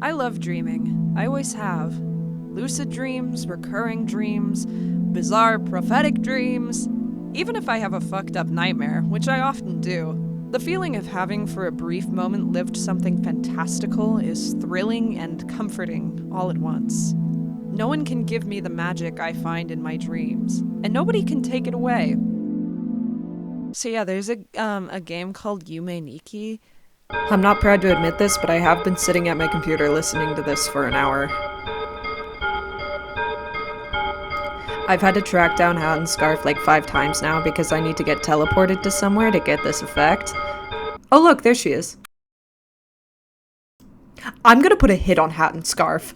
I love dreaming. I always have. Lucid dreams, recurring dreams, bizarre prophetic dreams. Even if I have a fucked up nightmare, which I often do, the feeling of having for a brief moment lived something fantastical is thrilling and comforting all at once. No one can give me the magic I find in my dreams, and nobody can take it away. So yeah, there's a game called Umeiki. I'm not proud to admit this, but I have been sitting at my computer listening to this for an hour. I've had to track down Hat and Scarf like 5 times now because I need to get teleported to somewhere to get this effect. Oh look, there she is. I'm gonna put a hit on Hat and Scarf.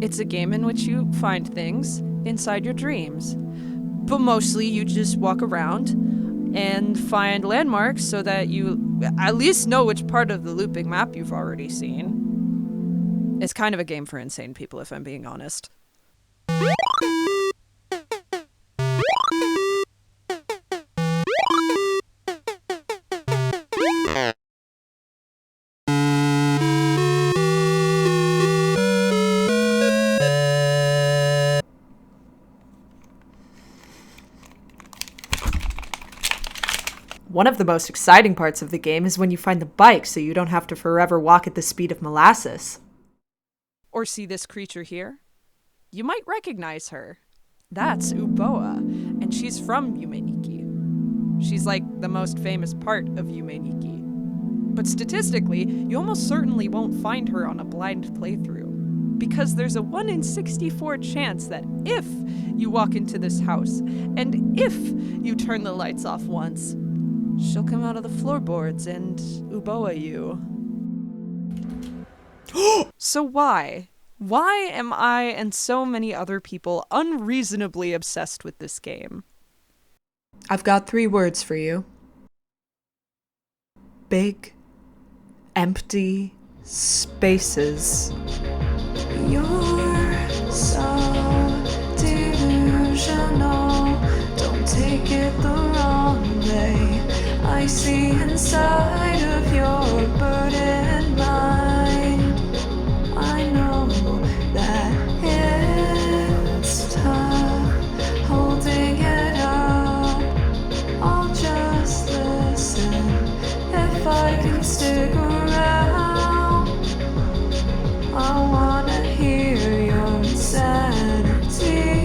It's a game in which you find things inside your dreams. But mostly you just walk around and find landmarks so that you at least know which part of the looping map you've already seen. It's kind of a game for insane people, if I'm being honest. One of the most exciting parts of the game is when you find the bike so you don't have to forever walk at the speed of molasses. Or see this creature here? You might recognize her. That's Uboa, and she's from Umeiki. She's like the most famous part of Umeiki. But statistically, you almost certainly won't find her on a blind playthrough, because there's a 1 in 64 chance that if you walk into this house, and if you turn the lights off once, she'll come out of the floorboards and Uboa you. So why? Why am I and so many other people unreasonably obsessed with this game? I've got 3 words for you. Big, empty spaces. You're so delusional. Don't take it the wrong way. I see inside of your burdened mind. I know that it's tough holding it up. I'll just listen if I can stick around. I wanna hear your insanity.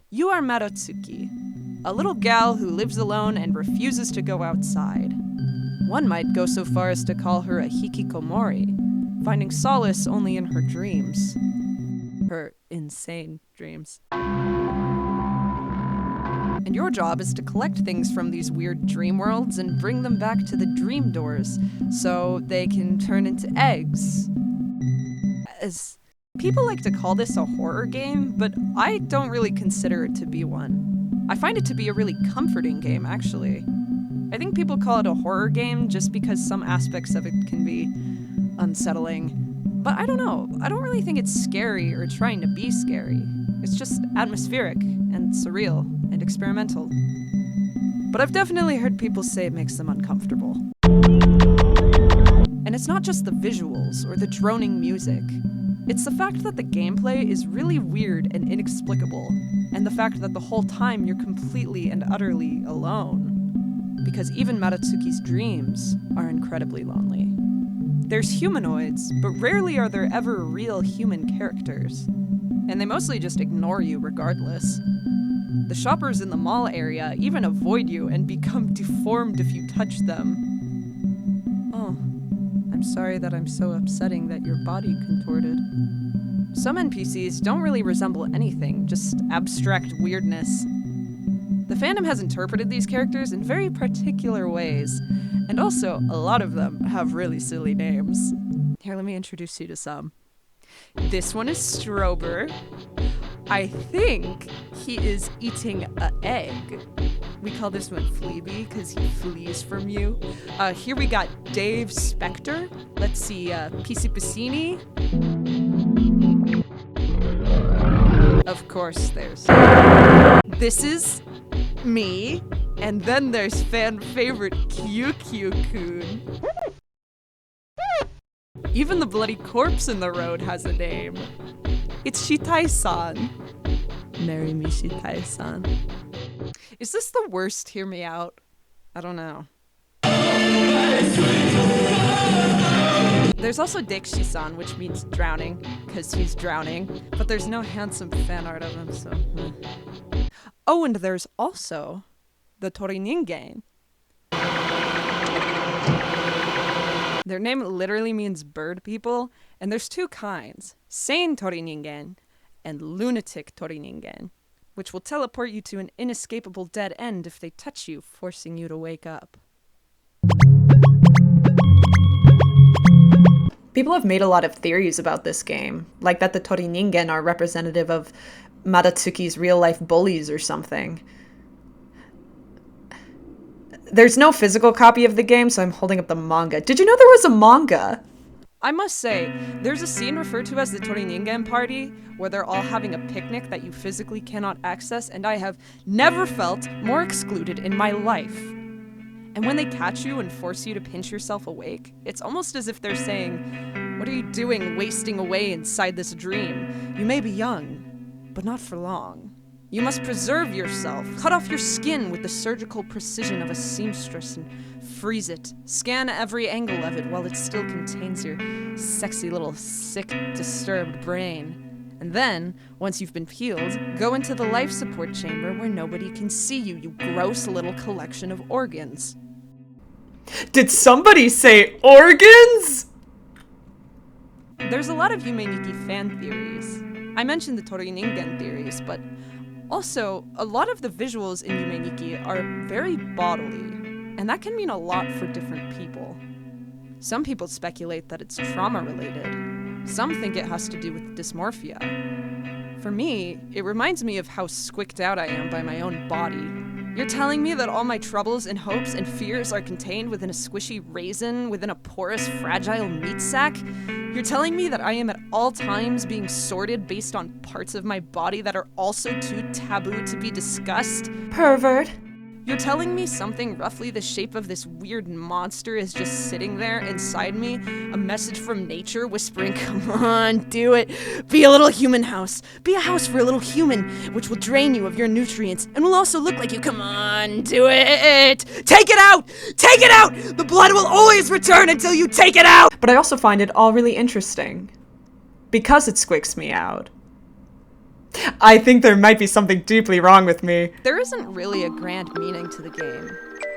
You are Marotsuki, a little gal who lives alone and refuses to go outside. One might go so far as to call her a Hikikomori, finding solace only in her dreams. Her insane dreams. And your job is to collect things from these weird dream worlds and bring them back to the dream doors so they can turn into eggs. As people like to call this a horror game, but I don't really consider it to be one. I find it to be a really comforting game, actually. I think people call it a horror game just because some aspects of it can be unsettling. But I don't know. I don't really think it's scary or trying to be scary. It's just atmospheric and surreal and experimental. But I've definitely heard people say it makes them uncomfortable. And it's not just the visuals or the droning music. It's the fact that the gameplay is really weird and inexplicable, and the fact that the whole time you're completely and utterly alone. Because even Marotsuki's dreams are incredibly lonely. There's humanoids, but rarely are there ever real human characters. And they mostly just ignore you regardless. The shoppers in the mall area even avoid you and become deformed if you touch them. Oh, I'm sorry that I'm so upsetting that your body contorted. Some NPCs don't really resemble anything, just abstract weirdness. The fandom has interpreted these characters in very particular ways, and also a lot of them have really silly names. Here, let me introduce you to some. This one is Strober. I think he is eating an egg. We call this one Fleeby because he flees from you. Here we got Dave Spector. Let's see, PC Piscini. Of course, there's... This is me, And then there's fan favorite QQ-kun. Even the bloody corpse in the road has a name. It's Shitai-san. Marry me, Shitai-san. Is this the worst Hear Me Out? I don't know. There's also Dekshi-san, which means drowning, because he's drowning, but there's no handsome fan art of him, so... Oh, and there's also the Toriningen. Their name literally means bird people, and there's two kinds, sane Toriningen and lunatic Toriningen, which will teleport you to an inescapable dead end if they touch you, forcing you to wake up. People have made a lot of theories about this game, like that the Toriningen are representative of Madatsuki's real-life bullies or something. There's no physical copy of the game, so I'm holding up the manga. Did you know there was a manga? I must say, there's a scene referred to as the Toriningen party, where they're all having a picnic that you physically cannot access, and I have never felt more excluded in my life. And when they catch you and force you to pinch yourself awake, it's almost as if they're saying, "What are you doing wasting away inside this dream? You may be young, but not for long. You must preserve yourself. Cut off your skin with the surgical precision of a seamstress and freeze it. Scan every angle of it while it still contains your sexy little sick, disturbed brain. And then, once you've been peeled, go into the life support chamber where nobody can see you, you gross little collection of organs." Did somebody say organs? There's a lot of Umeiki fan theories. I mentioned the Toriningen theories, but also, a lot of the visuals in Umeiki are very bodily, and that can mean a lot for different people. Some people speculate that it's trauma-related. Some think it has to do with dysmorphia. For me, it reminds me of how squicked out I am by my own body. You're telling me that all my troubles and hopes and fears are contained within a squishy raisin, within a porous, fragile meat sack? You're telling me that I am at all times being sorted based on parts of my body that are also too taboo to be discussed? Pervert. You're telling me something roughly the shape of this weird monster is just sitting there inside me? A message from nature whispering, "Come on, do it. Be a little human house. Be a house for a little human, which will drain you of your nutrients and will also look like you. Come on, do it. Take it out. Take it out. The blood will always return until you take it out." But I also find it all really interesting because it squicks me out. I think there might be something deeply wrong with me. There isn't really a grand meaning to the game,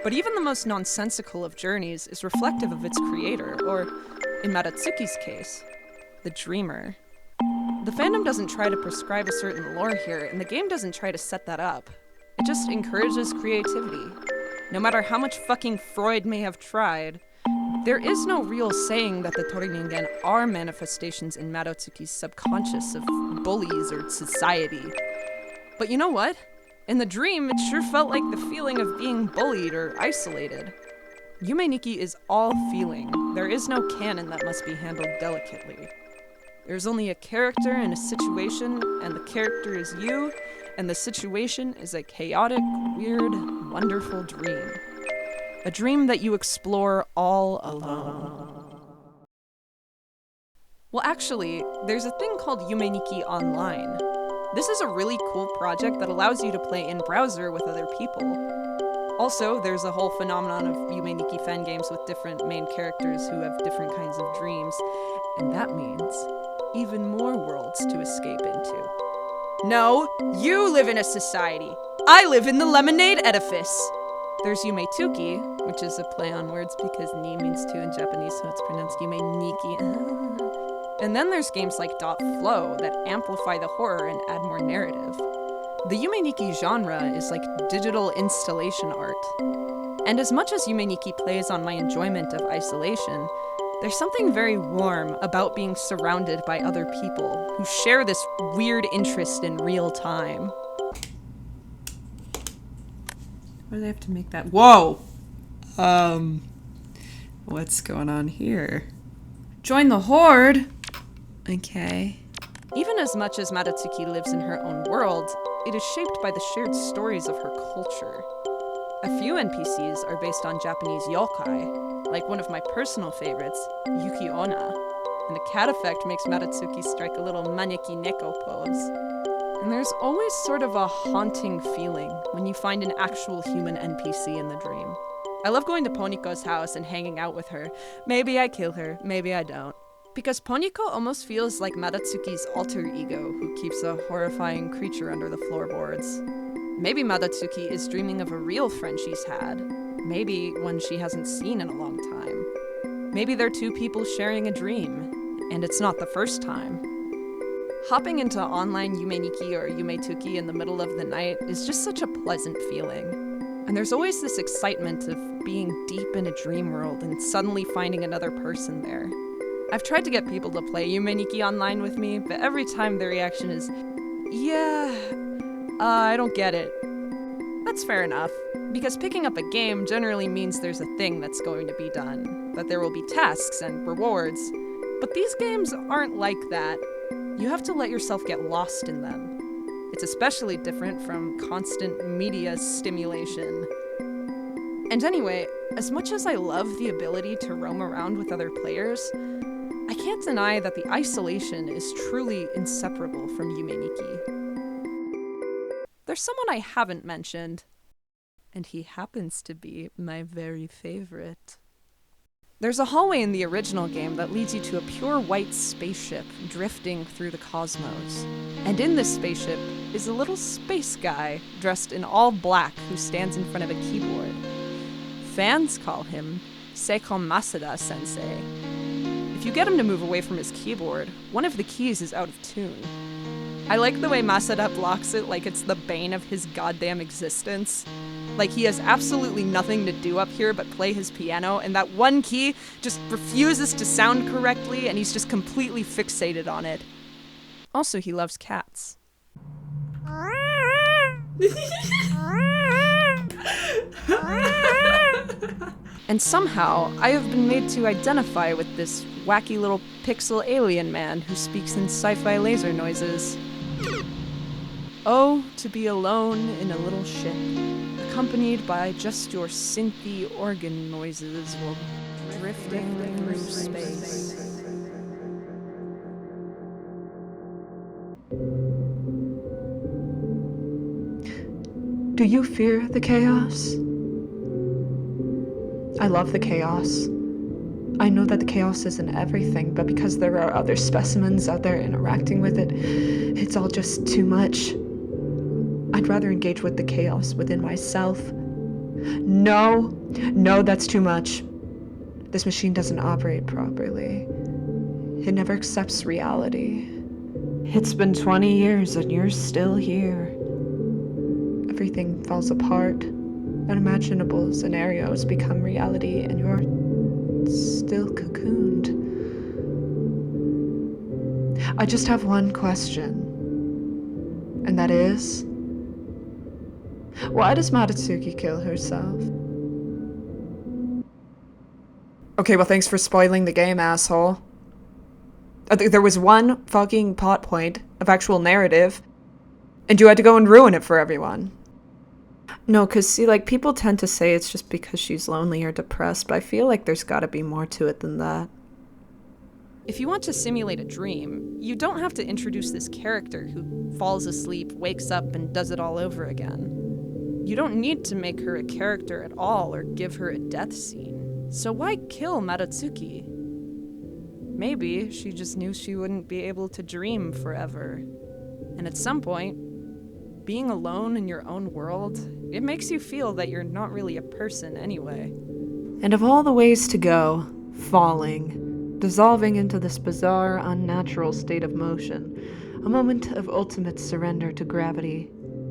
but even the most nonsensical of journeys is reflective of its creator, or, in Madatsuki's case, the dreamer. The fandom doesn't try to prescribe a certain lore here, and the game doesn't try to set that up. It just encourages creativity. No matter how much fucking Freud may have tried, there is no real saying that the Toriningen are manifestations in Madatsuki's subconscious of bullies or society. But you know what? In the dream, it sure felt like the feeling of being bullied or isolated. Umeiki is all feeling. There is no canon that must be handled delicately. There's only a character and a situation, and the character is you, and the situation is a chaotic, weird, wonderful dream. A dream that you explore all alone. Well, actually, there's a thing called Umeiki Online. This is a really cool project that allows you to play in browser with other people. Also, there's a whole phenomenon of Umeiki fan games with different main characters who have different kinds of dreams, and that means even more worlds to escape into. No, you live in a society. I live in the Lemonade Edifice. There's Yumetuki, which is a play on words because ni means two in Japanese, so it's pronounced Umeniki. And then there's games like .flow that amplify the horror and add more narrative. The Umeniki genre is like digital installation art. And as much as Umeniki plays on my enjoyment of isolation, there's something very warm about being surrounded by other people who share this weird interest in real time. Why do they have to make that? Whoa! What's going on here? Join the Horde! Okay. Even as much as Madatsuki lives in her own world, it is shaped by the shared stories of her culture. A few NPCs are based on Japanese yokai, like one of my personal favorites, Yuki Onna, and the cat effect makes Madatsuki strike a little maneki neko pose. And there's always sort of a haunting feeling when you find an actual human NPC in the dream. I love going to Poniko's house and hanging out with her. Maybe I kill her, maybe I don't. Because Poniko almost feels like Madatsuki's alter ego who keeps a horrifying creature under the floorboards. Maybe Madatsuki is dreaming of a real friend she's had. Maybe one she hasn't seen in a long time. Maybe they're two people sharing a dream, and it's not the first time. Hopping into online Umeiki or Umetuki in the middle of the night is just such a pleasant feeling. And there's always this excitement of being deep in a dream world and suddenly finding another person there. I've tried to get people to play Umeiki online with me, but every time their reaction is, I don't get it. That's fair enough, because picking up a game generally means there's a thing that's going to be done, that there will be tasks and rewards. But these games aren't like that. You have to let yourself get lost in them. It's especially different from constant media stimulation. And anyway, as much as I love the ability to roam around with other players, I can't deny that the isolation is truly inseparable from Umeiki. There's someone I haven't mentioned, and he happens to be my very favorite. There's a hallway in the original game that leads you to a pure white spaceship drifting through the cosmos. And in this spaceship is a little space guy dressed in all black who stands in front of a keyboard. Fans call him Seikon Masada Sensei. If you get him to move away from his keyboard, one of the keys is out of tune. I like the way Masada blocks it like it's the bane of his goddamn existence. Like he has absolutely nothing to do up here but play his piano, and that one key just refuses to sound correctly, and he's just completely fixated on it. Also, he loves cats. And somehow, I have been made to identify with this wacky little pixel alien man who speaks in sci-fi laser noises. Oh, to be alone in a little ship, accompanied by just your synthy organ noises while drifting through space. Do you fear the chaos? I love the chaos. I know that the chaos isn't everything, but because there are other specimens out there interacting with it, it's all just too much. I'd rather engage with the chaos within myself. No, that's too much. This machine doesn't operate properly. It never accepts reality. It's been 20 years and you're still here. Everything falls apart. Unimaginable scenarios become reality and you're still cocooned. I just have one question. And that is, why does Madatsuki kill herself? Okay, well thanks for spoiling the game, asshole. There was one fucking plot point of actual narrative, and you had to go and ruin it for everyone. No, cause see, like, people tend to say it's just because she's lonely or depressed, but I feel like there's gotta be more to it than that. If you want to simulate a dream, you don't have to introduce this character who falls asleep, wakes up, and does it all over again. You don't need to make her a character at all or give her a death scene. So why kill Madatsuki? Maybe she just knew she wouldn't be able to dream forever. And at some point, being alone in your own world, it makes you feel that you're not really a person anyway. And of all the ways to go, falling, dissolving into this bizarre, unnatural state of motion, a moment of ultimate surrender to gravity,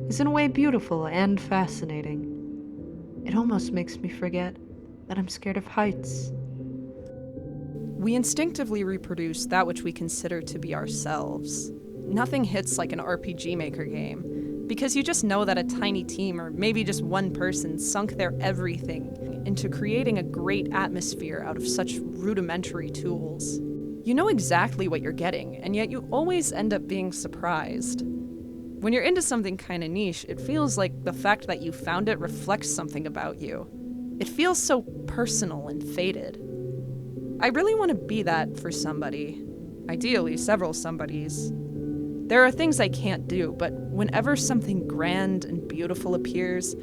is in a way beautiful and fascinating. It almost makes me forget that I'm scared of heights. We instinctively reproduce that which we consider to be ourselves. Nothing hits like an RPG Maker game, because you just know that a tiny team, or maybe just one person, sunk their everything into creating a great atmosphere out of such rudimentary tools. You know exactly what you're getting, and yet you always end up being surprised. When you're into something kind of niche, it feels like the fact that you found it reflects something about you. It feels so personal and faded. I really want to be that for somebody. Ideally, several somebodies. There are things I can't do, but whenever something grand and beautiful appears,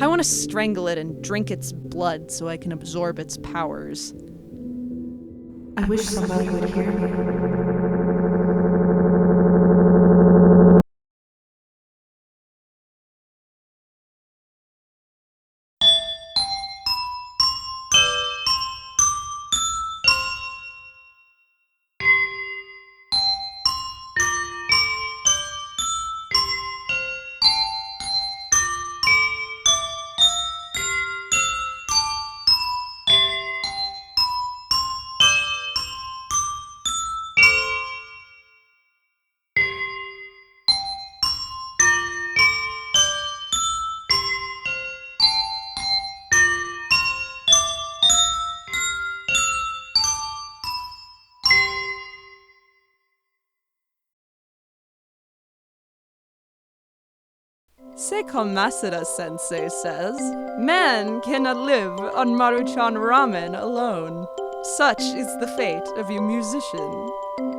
I want to strangle it and drink its blood so I can absorb its powers. I wish somebody would hear me. Seiko Masuda-sensei says, "Man cannot live on Maruchan ramen alone. Such is the fate of a musician.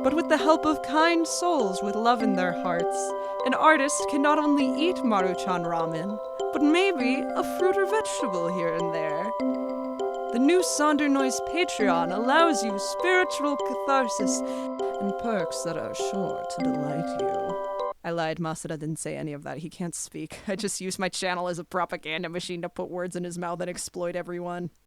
But with the help of kind souls with love in their hearts, an artist can not only eat Maruchan ramen, but maybe a fruit or vegetable here and there. The new Sonder Noise Patreon allows you spiritual catharsis and perks that are sure to delight you." I lied, Masuda didn't say any of that. He can't speak. I just used my channel as a propaganda machine to put words in his mouth and exploit everyone.